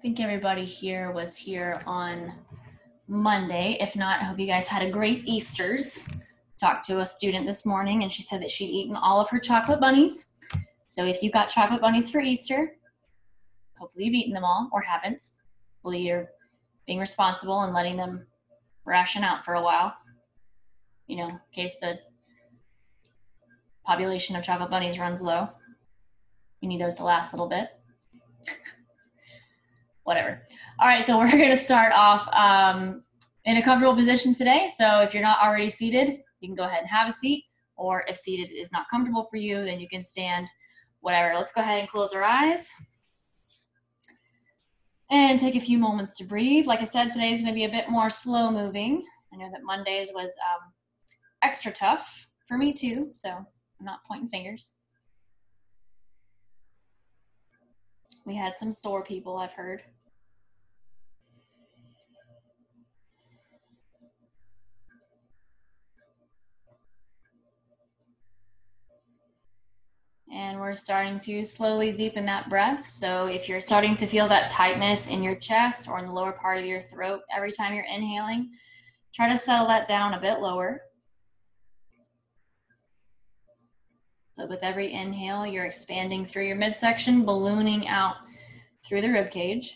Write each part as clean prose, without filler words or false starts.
think everybody here was here on Monday. If not, I hope you guys had a great Easter's. Talked to a student this morning and she said that she'd eaten all of her chocolate bunnies. So if you got chocolate bunnies for Easter, hopefully you've eaten them all or haven't. Hopefully you're being responsible and letting them ration out for a while, you know, in case the population of chocolate bunnies runs low. You need those to last a little bit. Whatever. All right, so we're going to start off in a comfortable position today. So if you're not already seated, you can go ahead and have a seat, or if seated is not comfortable for you, then you can stand, whatever. Let's go ahead and close our eyes and take a few moments to breathe. Like I said, today is going to be a bit more slow moving. I know that Mondays was extra tough for me too, so I'm not pointing fingers. We had some sore people, I've heard. And we're starting to slowly deepen that breath. So if you're starting to feel that tightness in your chest or in the lower part of your throat every time you're inhaling, try to settle that down a bit lower. So with every inhale, you're expanding through your midsection, ballooning out through the rib cage.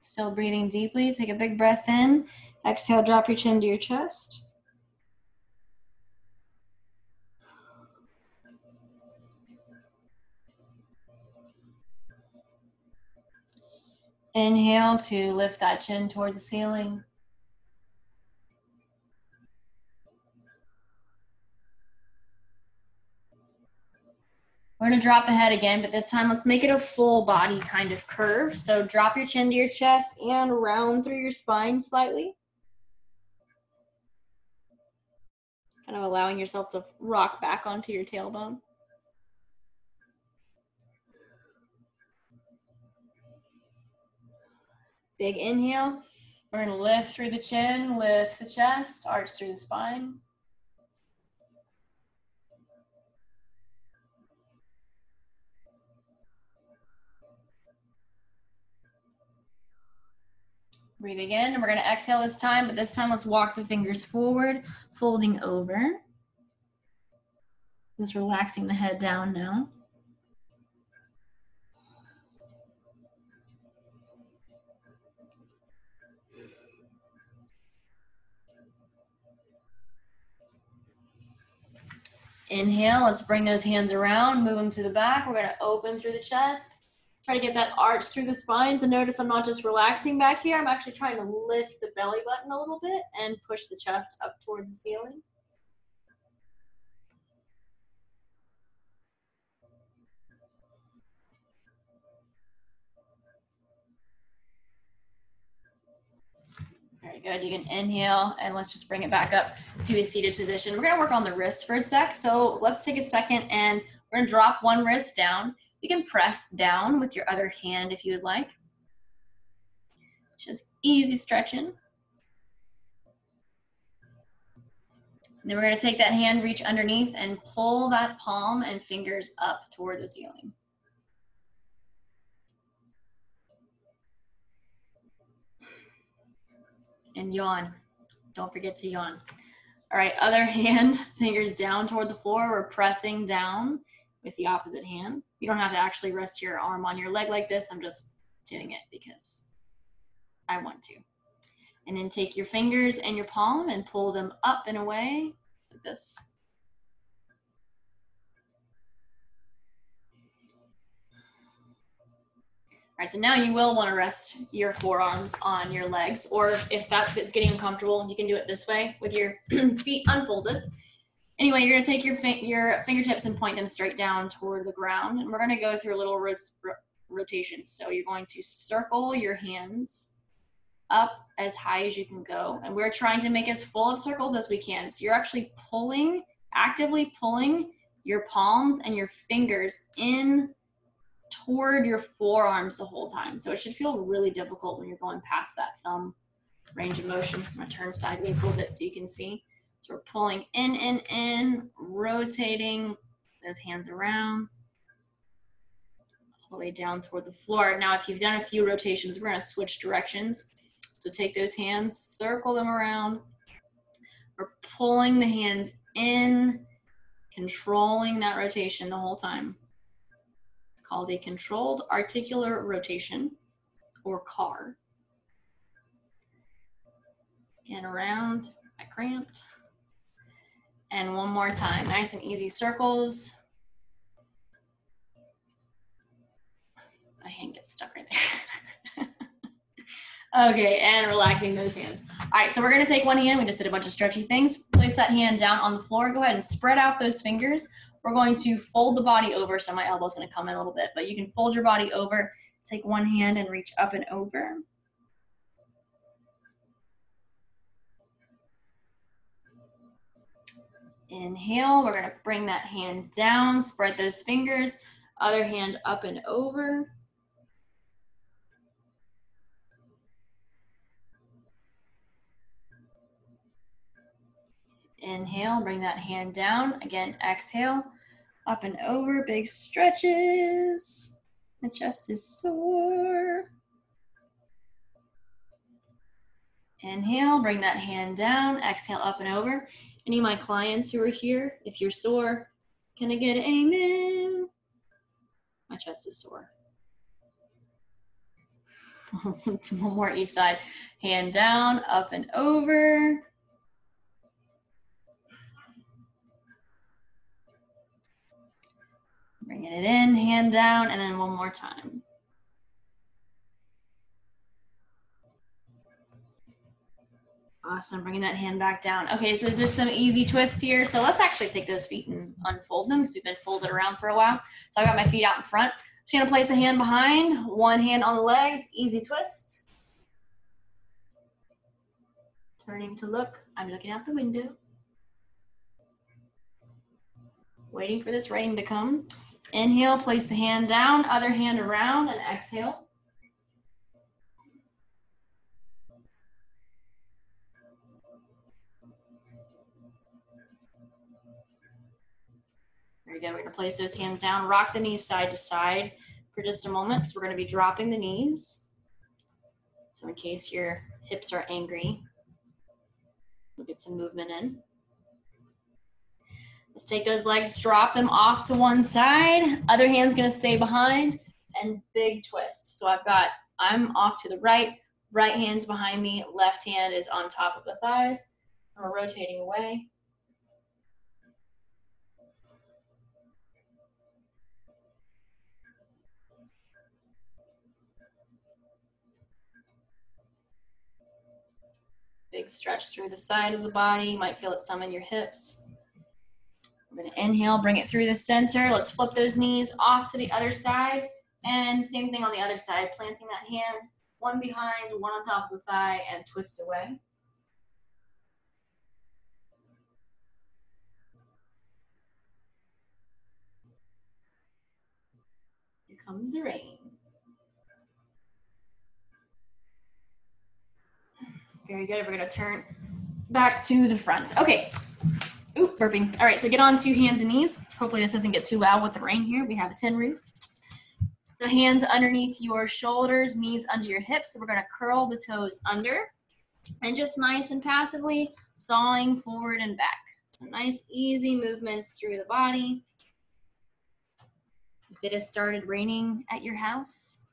Still breathing deeply. Take a big breath in. Exhale, drop your chin to your chest. Inhale to lift that chin toward the ceiling. We're going to drop the head again, but this time let's make it a full body kind of curve. So drop your chin to your chest and round through your spine slightly. Kind of allowing yourself to rock back onto your tailbone. Big inhale. We're going to lift through the chin, lift the chest, arch through the spine. Breathe again, and we're going to exhale this time, but this time let's walk the fingers forward, folding over. Just relaxing the head down now. Inhale, let's bring those hands around, move them to the back. We're going to open through the chest. Try to get that arch through the spine. So notice I'm not just relaxing back here. I'm actually trying to lift the belly button a little bit and push the chest up toward the ceiling. Very good. You can inhale and let's just bring it back up to a seated position. We're going to work on the wrists for a sec. So let's take a second and we're going to drop one wrist down. You can press down with your other hand if you would like. Just easy stretching. And then we're going to take that hand, reach underneath and pull that palm and fingers up toward the ceiling. And yawn. Don't forget to yawn. All right, other hand, fingers down toward the floor. We're pressing down with the opposite hand. You don't have to actually rest your arm on your leg like this. I'm just doing it because I want to. And then take your fingers and your palm and pull them up and away like this. All right, so now you will want to rest your forearms on your legs, or if that's getting uncomfortable, you can do it this way with your feet unfolded. Anyway, you're going to take your fingertips and point them straight down toward the ground, and we're going to go through a little rotations. So you're going to circle your hands up as high as you can go, and we're trying to make as full of circles as we can. So you're actually actively pulling your palms and your fingers in toward your forearms the whole time. So it should feel really difficult when you're going past that thumb range of motion. I'm gonna turn sideways a little bit so you can see. So we're pulling in, rotating those hands around, all the way down toward the floor. Now, if you've done a few rotations, we're gonna switch directions. So take those hands, circle them around. We're pulling the hands in, controlling that rotation the whole time. It's called a controlled articular rotation, or CAR. And around, I cramped. And one more time, nice and easy circles. My hand gets stuck right there. Okay, and relaxing those hands. All right, so we're gonna take one hand, we just did a bunch of stretchy things. Place that hand down on the floor, go ahead and spread out those fingers. We're going to fold the body over, so my elbow's gonna come in a little bit, but you can fold your body over, take one hand and reach up and over. Inhale, we're gonna bring that hand down, spread those fingers, other hand up and over. Inhale, bring that hand down. Again, exhale, up and over, big stretches. My chest is sore. Inhale, bring that hand down. Exhale, up and over. Any of my clients who are here, if you're sore, can I get an amen? My chest is sore. One more each side. Hand down, up and over. Bringing it in, hand down, and then one more time. Awesome, bringing that hand back down. Okay, so there's just some easy twists here. So let's actually take those feet and unfold them because we've been folded around for a while. So I got my feet out in front. Just gonna place a hand behind, one hand on the legs, easy twist. Turning to look, I'm looking out the window. Waiting for this rain to come. Inhale, place the hand down, other hand around, and exhale. Very good, we're gonna place those hands down, rock the knees side to side for just a moment because we're gonna be dropping the knees. So in case your hips are angry, we'll get some movement in. Let's take those legs, drop them off to one side. Other hand's gonna stay behind, and big twist. So I'm off to the right hand's behind me, left hand is on top of the thighs. We're rotating away. Big stretch through the side of the body. You might feel it some in your hips. We're gonna inhale, bring it through the center. Let's flip those knees off to the other side. And same thing on the other side, planting that hand, one behind, one on top of the thigh, and twist away. Here comes the rain. Very good, we're gonna turn back to the front. Okay, ooh, burping. All right, so get on to hands and knees. Hopefully this doesn't get too loud with the rain here. We have a tin roof. So hands underneath your shoulders, knees under your hips. So we're gonna curl the toes under and just nice and passively sawing forward and back. So nice, easy movements through the body. If it has started raining at your house,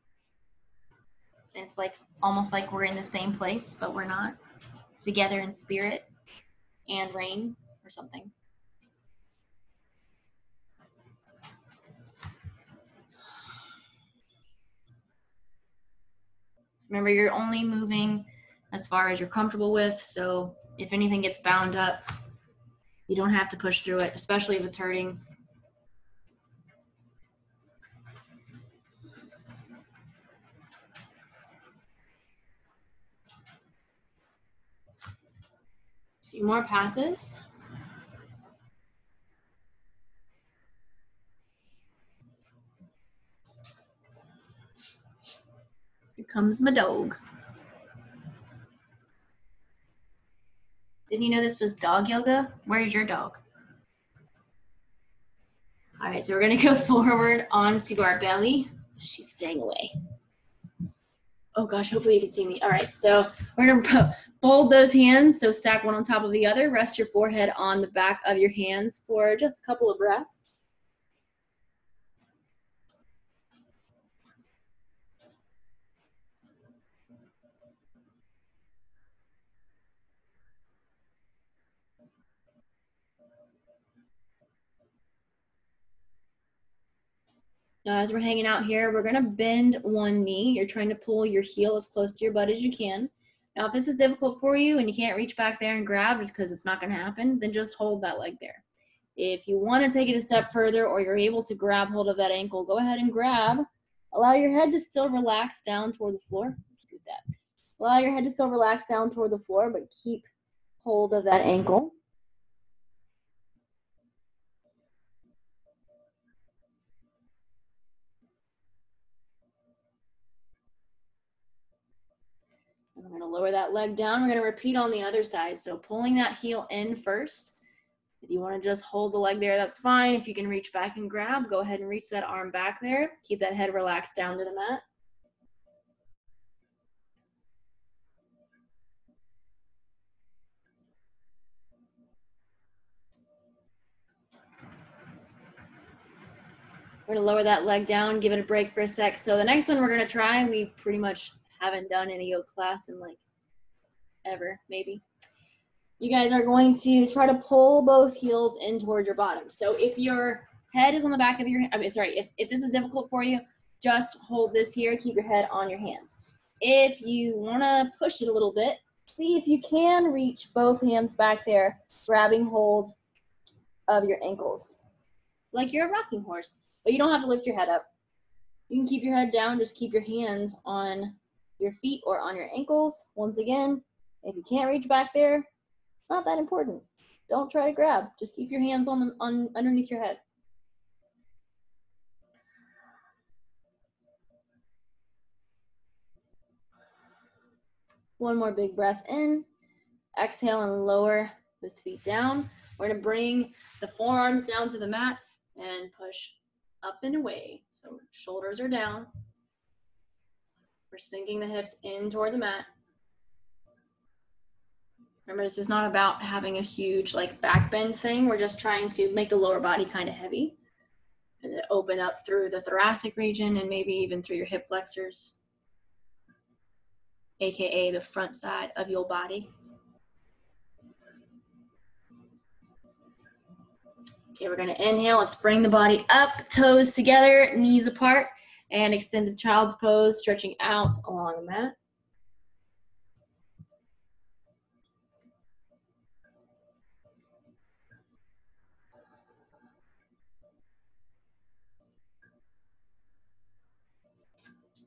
it's like almost like we're in the same place, but we're not. Together in spirit and rain or something. Remember, you're only moving as far as you're comfortable with, so if anything gets bound up, you don't have to push through it, especially if it's hurting. A few more passes. Here comes my dog. Didn't you know this was dog yoga? Where's your dog? All right, so we're gonna go forward onto our belly. She's staying away. Oh gosh, hopefully you can see me. All right, so we're gonna fold those hands, so stack one on top of the other. Rest your forehead on the back of your hands for just a couple of breaths. Now, as we're hanging out here, we're gonna bend one knee. You're trying to pull your heel as close to your butt as you can. Now, if this is difficult for you and you can't reach back there and grab just because it's not gonna happen, then just hold that leg there. If you wanna take it a step further or you're able to grab hold of that ankle, go ahead and grab. Allow your head to still relax down toward the floor. Let's do that. Allow your head to still relax down toward the floor, but keep hold of that ankle. And we're going to lower that leg down. We're going to repeat on the other side. So pulling that heel in first. If you want to just hold the leg there, that's fine. If you can reach back and grab, go ahead and reach that arm back there. Keep that head relaxed down to the mat. We're going to lower that leg down, give it a break for a sec. So the next one we're going to try, we pretty much haven't done in a yoga class in like ever, maybe. You guys are going to try to pull both heels in toward your bottom. So if your head is on the back of your, if this is difficult for you, just hold this here, keep your head on your hands. If you want to push it a little bit, see if you can reach both hands back there, grabbing hold of your ankles, like you're a rocking horse, but you don't have to lift your head up. You can keep your head down, just keep your hands on your feet or on your ankles. Once again, if you can't reach back there, it's not that important. Don't try to grab. Just keep your hands on underneath your head. One more big breath in. Exhale and lower those feet down. We're going to bring the forearms down to the mat and push up and away. So shoulders are down. We're sinking the hips in toward the mat. Remember, this is not about having a huge like back bend thing. We're just trying to make the lower body kind of heavy and then open up through the thoracic region and maybe even through your hip flexors, AKA the front side of your body. Okay, we're gonna inhale. Let's bring the body up, toes together, knees apart, and extended child's pose, stretching out along the mat.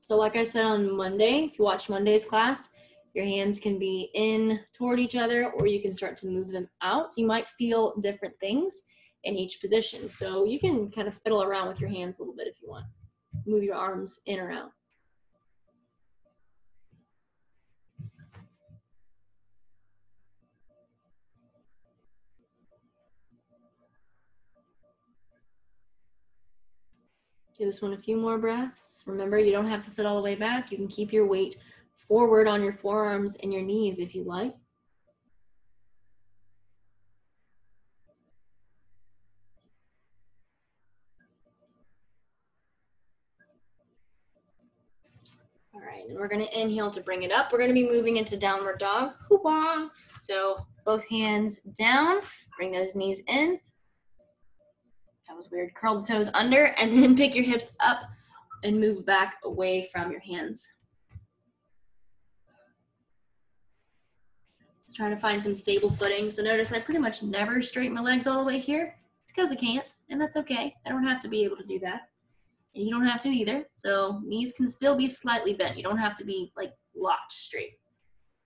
So like I said on Monday, if you watch Monday's class, your hands can be in toward each other or you can start to move them out. You might feel different things in each position. So you can kind of fiddle around with your hands a little bit if you want. Move your arms in or out. Give this one a few more breaths. Remember, you don't have to sit all the way back. You can keep your weight forward on your forearms and your knees if you like. All right, and we're gonna inhale to bring it up. We're gonna be moving into downward dog. Hoo-wah. So both hands down, bring those knees in. That was weird. Curl the toes under and then pick your hips up and move back away from your hands. Trying to find some stable footing. So notice I pretty much never straighten my legs all the way here. It's because I can't, and that's okay. I don't have to be able to do that. And you don't have to either. So knees can still be slightly bent. You don't have to be like locked straight.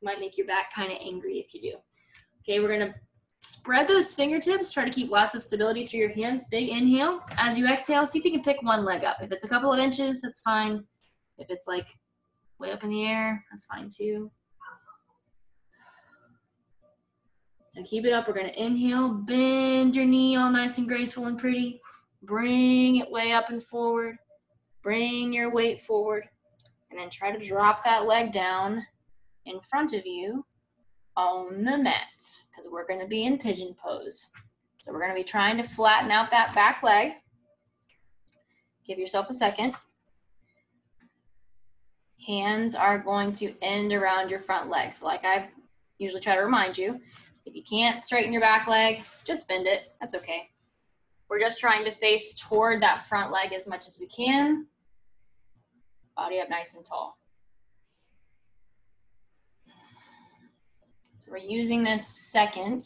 Might make your back kind of angry if you do. Okay, we're gonna spread those fingertips. Try to keep lots of stability through your hands. Big inhale. As you exhale, see if you can pick one leg up. If it's a couple of inches, that's fine. If it's like way up in the air, that's fine too. Now keep it up. We're gonna inhale, bend your knee all nice and graceful and pretty. Bring it way up and forward. Bring your weight forward. And then try to drop that leg down in front of you on the mat, because we're gonna be in pigeon pose. So we're gonna be trying to flatten out that back leg. Give yourself a second. Hands are going to end around your front leg. So like I usually try to remind you, if you can't straighten your back leg, just bend it. That's okay. We're just trying to face toward that front leg as much as we can. Body up nice and tall. So we're using this second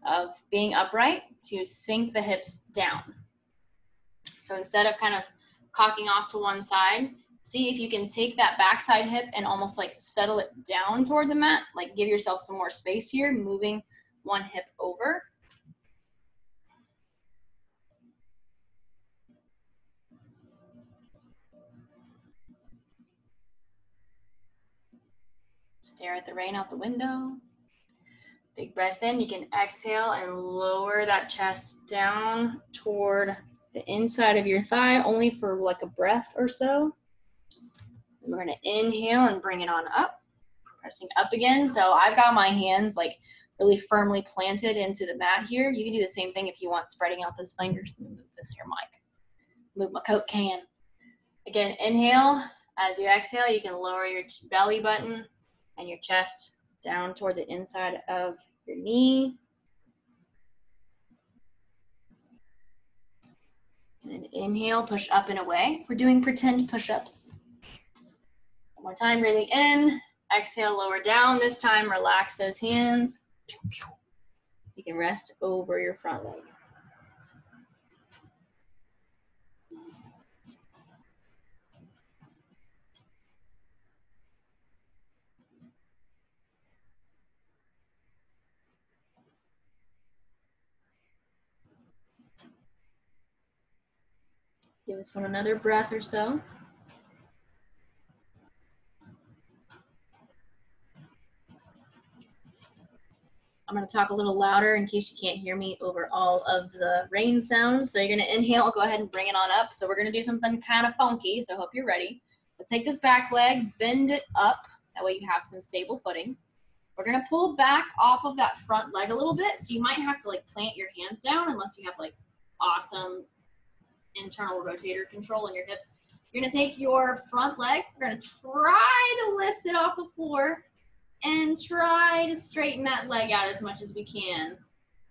of being upright to sink the hips down. So instead of kind of cocking off to one side, see if you can take that backside hip and almost like settle it down toward the mat. Like give yourself some more space here, moving one hip over. Stare at the rain out the window. Big breath in. You can exhale and lower that chest down toward the inside of your thigh, only for like a breath or so. And we're gonna inhale and bring it on up. Pressing up again. So I've got my hands like really firmly planted into the mat here. You can do the same thing if you want, spreading out those fingers. Move this here, Mike. Move my Coke can. Again, inhale. As you exhale, you can lower your belly button and your chest down toward the inside of your knee. And then inhale, push up and away. We're doing pretend push-ups. One more time, breathing in. Exhale, lower down. This time, relax those hands. You can rest over your front leg. Give this one another breath or so. I'm going to talk a little louder in case you can't hear me over all of the rain sounds. So you're going to inhale, go ahead and bring it on up. So we're going to do something kind of funky, so I hope you're ready. Let's take this back leg, bend it up. That way you have some stable footing. We're going to pull back off of that front leg a little bit. So you might have to like plant your hands down unless you have like awesome internal rotator control in your hips. You're going to take your front leg. We're going to try to lift it off the floor and try to straighten that leg out as much as we can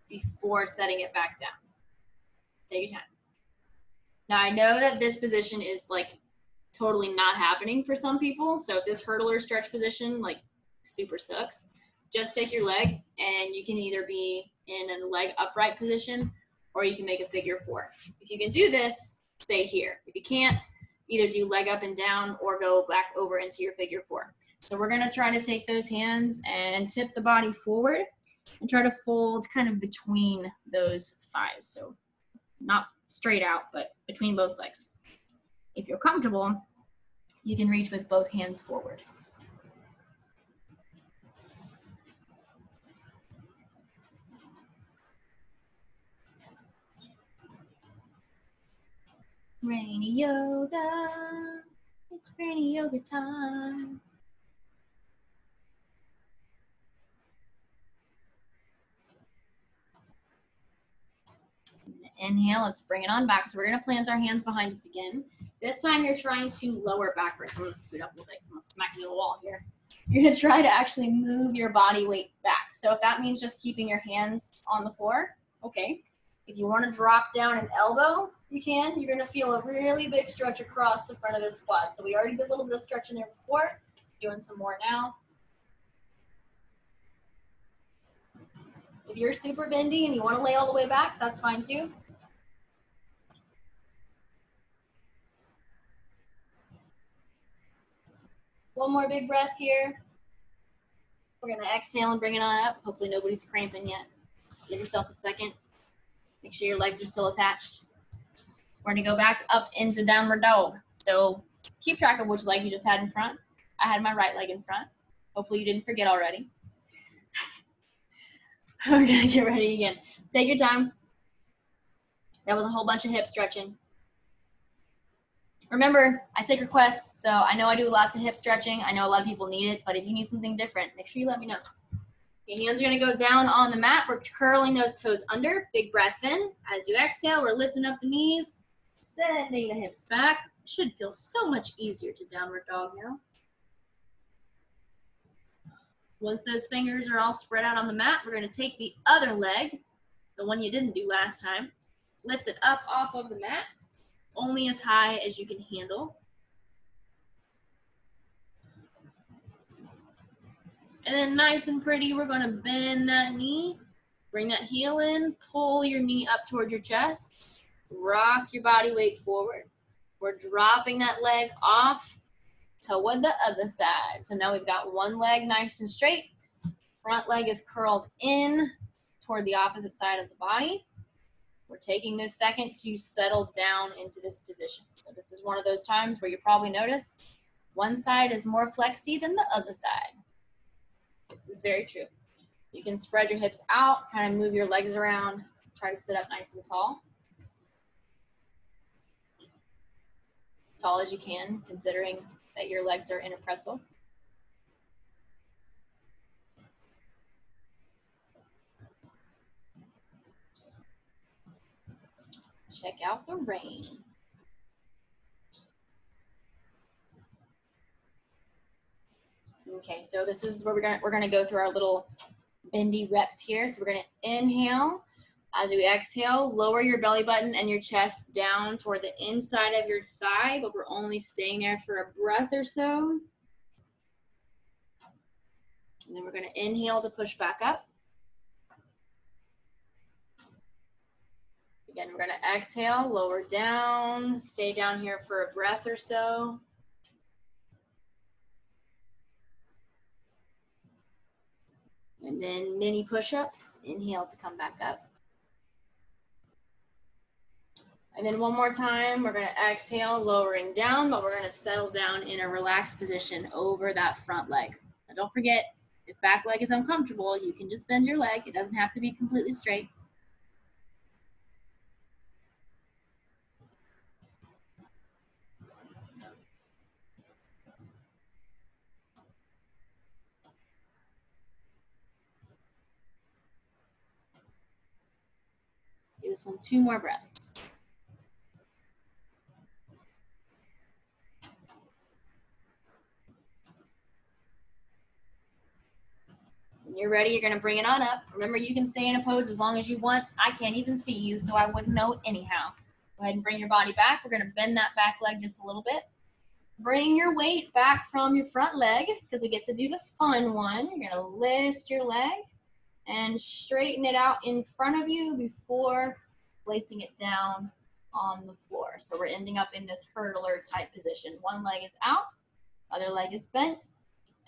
before setting it back down. Take your time. Now I know that this position is like totally not happening for some people. So if this hurdler stretch position like super sucks, just take your leg and you can either be in a leg upright position or you can make a figure four. If you can do this, stay here. If you can't, either do leg up and down or go back over into your figure four. So we're gonna try to take those hands and tip the body forward and try to fold kind of between those thighs. So not straight out, but between both legs. If you're comfortable, you can reach with both hands forward. Rainy yoga, it's rainy yoga time. Inhale, let's bring it on back. So we're gonna plant our hands behind us again. This time you're trying to lower backwards. I'm gonna scoot up a little bit because I'm gonna smack into the wall here. You're gonna try to actually move your body weight back. So if that means just keeping your hands on the floor, okay. If you wanna drop down an elbow, you can. You're gonna feel a really big stretch across the front of this quad. So we already did a little bit of stretching there before. Doing some more now. If you're super bendy and you wanna lay all the way back, that's fine too. One more big breath here. We're gonna exhale and bring it on up. Hopefully nobody's cramping yet. Give yourself a second. Make sure your legs are still attached. We're gonna go back up into downward dog. So keep track of which leg you just had in front. I had my right leg in front. Hopefully you didn't forget already. We're gonna get ready again. Take your time. That was a whole bunch of hip stretching. Remember, I take requests, so I know I do lots of hip stretching. I know a lot of people need it, but if you need something different, make sure you let me know. Your hands are gonna go down on the mat. We're curling those toes under. Big breath in. As you exhale, we're lifting up the knees, sending the hips back. It should feel so much easier to downward dog now. Once those fingers are all spread out on the mat, we're gonna take the other leg, the one you didn't do last time, lift it up off of the mat, only as high as you can handle. And then nice and pretty, we're gonna bend that knee, bring that heel in, pull your knee up towards your chest, rock your body weight forward. We're dropping that leg off toward the other side. So now we've got one leg nice and straight. Front leg is curled in toward the opposite side of the body. We're taking this second to settle down into this position. So this is one of those times where you probably notice one side is more flexy than the other side. This is very true. You can spread your hips out, kind of move your legs around, try to sit up nice and tall. Tall as you can, considering that your legs are in a pretzel. Check out the rain. Okay, so this is where we're gonna go through our little bendy reps here. So we're gonna inhale. As we exhale, lower your belly button and your chest down toward the inside of your thigh, but we're only staying there for a breath or so. And then we're gonna inhale to push back up. Again, we're gonna exhale, lower down, stay down here for a breath or so. And then mini push-up, inhale to come back up. And then one more time, we're gonna exhale, lowering down, but we're gonna settle down in a relaxed position over that front leg. Now don't forget, if back leg is uncomfortable, you can just bend your leg. It doesn't have to be completely straight. Do this one 2 more breaths. When you're ready, you're gonna bring it on up. Remember, you can stay in a pose as long as you want. I can't even see you, so I wouldn't know anyhow. Go ahead and bring your body back. We're gonna bend that back leg just a little bit. Bring your weight back from your front leg because we get to do the fun one. You're gonna lift your leg and straighten it out in front of you before placing it down on the floor. So we're ending up in this hurdler type position. One leg is out, other leg is bent,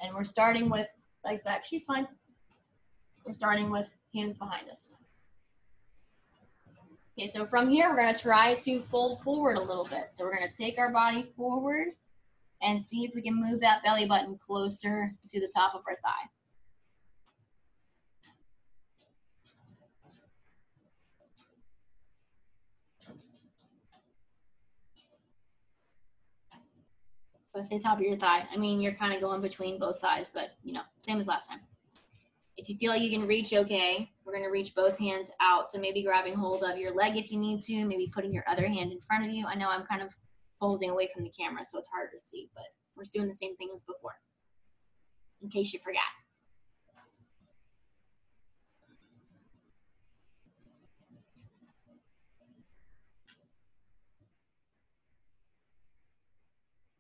and we're starting with legs back. She's fine. We're starting with hands behind us. Okay, so from here, we're gonna try to fold forward a little bit. So we're gonna take our body forward and see if we can move that belly button closer to the top of our thigh. So I say top of your thigh. I mean, you're kind of going between both thighs, but you know, same as last time. If you feel like you can reach, okay, we're gonna reach both hands out. So maybe grabbing hold of your leg if you need to, maybe putting your other hand in front of you. I know I'm kind of holding away from the camera, so it's harder to see, but we're doing the same thing as before, in case you forgot.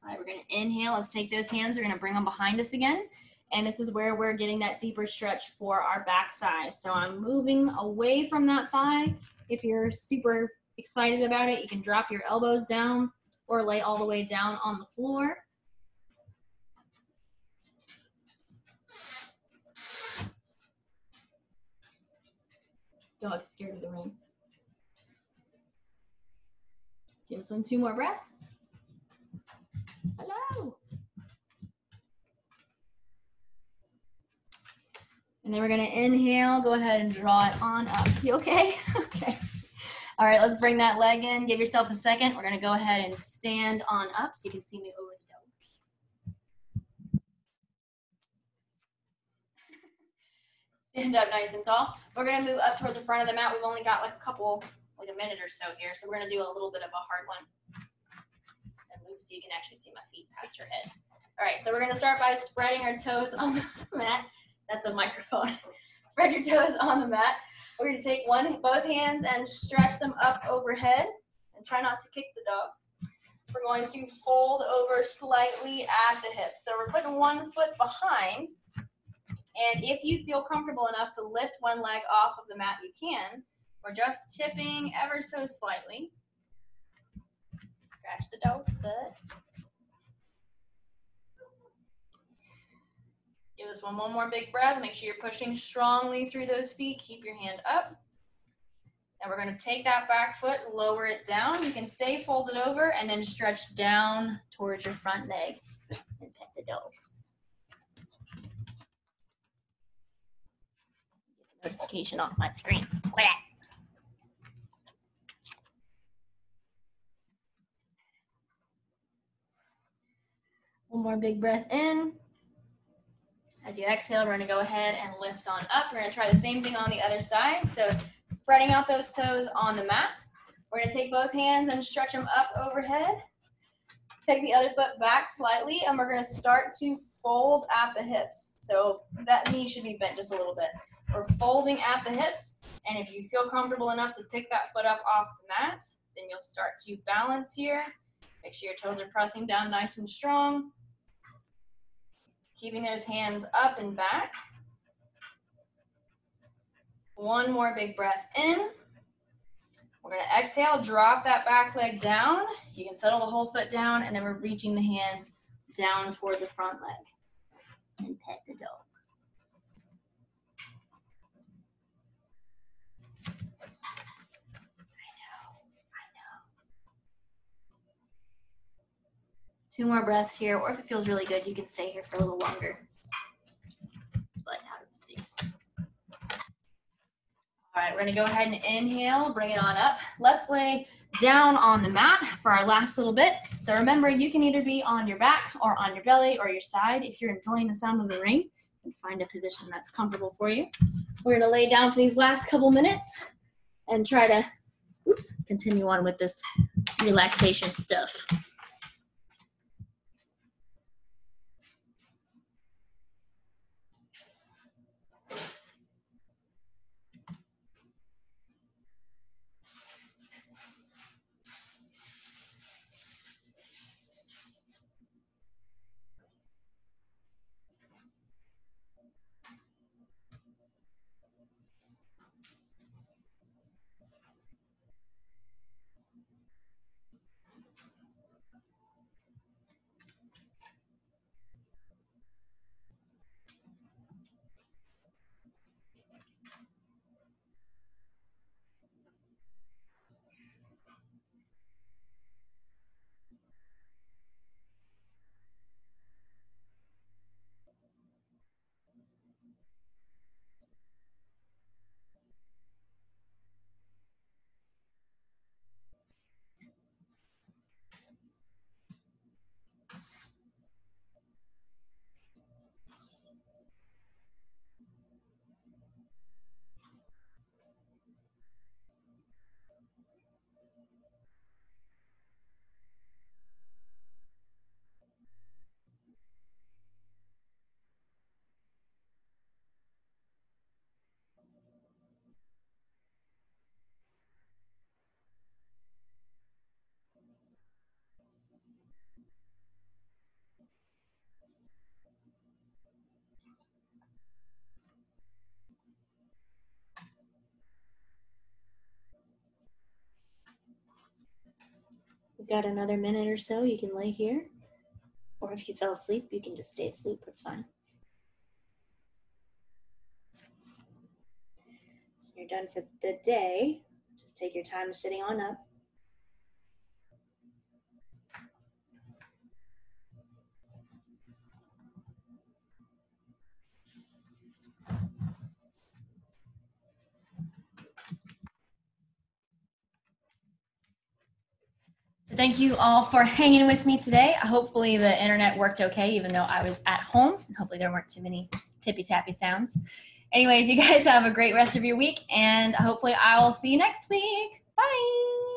All right, we're gonna inhale. Let's take those hands. We're gonna bring them behind us again. And this is where we're getting that deeper stretch for our back thigh. So I'm moving away from that thigh. If you're super excited about it, you can drop your elbows down or lay all the way down on the floor. Dog's scared of the rain. Give this one 2 more breaths. Hello. And then we're gonna inhale, go ahead and draw it on up. You okay? Okay. All right, let's bring that leg in. Give yourself a second. We're gonna go ahead and stand on up so you can see me over the dog. Stand up nice and tall. We're gonna move up toward the front of the mat. We've only got like a minute or so here. So we're gonna do a little bit of a hard one. And move so you can actually see my feet past your head. All right, so we're gonna start by spreading our toes on the mat. That's a microphone. Spread your toes on the mat. We're gonna take both hands and stretch them up overhead and try not to kick the dog. We're going to fold over slightly at the hips. So we're putting one foot behind. And if you feel comfortable enough to lift one leg off of the mat, you can. We're just tipping ever so slightly. Scratch the dog's butt. Give this one more big breath. Make sure you're pushing strongly through those feet. Keep your hand up. Now we're going to take that back foot, lower it down. You can stay folded over and then stretch down towards your front leg and pet the dog. Notification off my screen. Quit it. One more big breath in. As you exhale, we're going to go ahead and lift on up. We're going to try the same thing on the other side. So spreading out those toes on the mat. We're going to take both hands and stretch them up overhead. Take the other foot back slightly, and we're going to start to fold at the hips. So that knee should be bent just a little bit. We're folding at the hips, and if you feel comfortable enough to pick that foot up off the mat, then you'll start to balance here. Make sure your toes are pressing down nice and strong. Keeping those hands up and back. One more big breath in. We're going to exhale, drop that back leg down. You can settle the whole foot down, and then we're reaching the hands down toward the front leg. And pet the dog. I know. 2 more breaths here, or if it feels really good, you can stay here for a little longer. But out of the face. All right, we're gonna go ahead and inhale, bring it on up. Let's lay down on the mat for our last little bit. So remember, you can either be on your back or on your belly or your side. If you're enjoying the sound of the rain, and find a position that's comfortable for you. We're gonna lay down for these last couple minutes and try to, continue on with this relaxation stuff. We've got another minute or so. You can lay here. Or if you fell asleep, you can just stay asleep. That's fine. You're done for the day. Just take your time sitting on up. thank you all for hanging with me today. Hopefully the internet worked okay, even though I was at home. Hopefully there weren't too many tippy-tappy sounds. Anyways, you guys have a great rest of your week, and hopefully I will see you next week. Bye.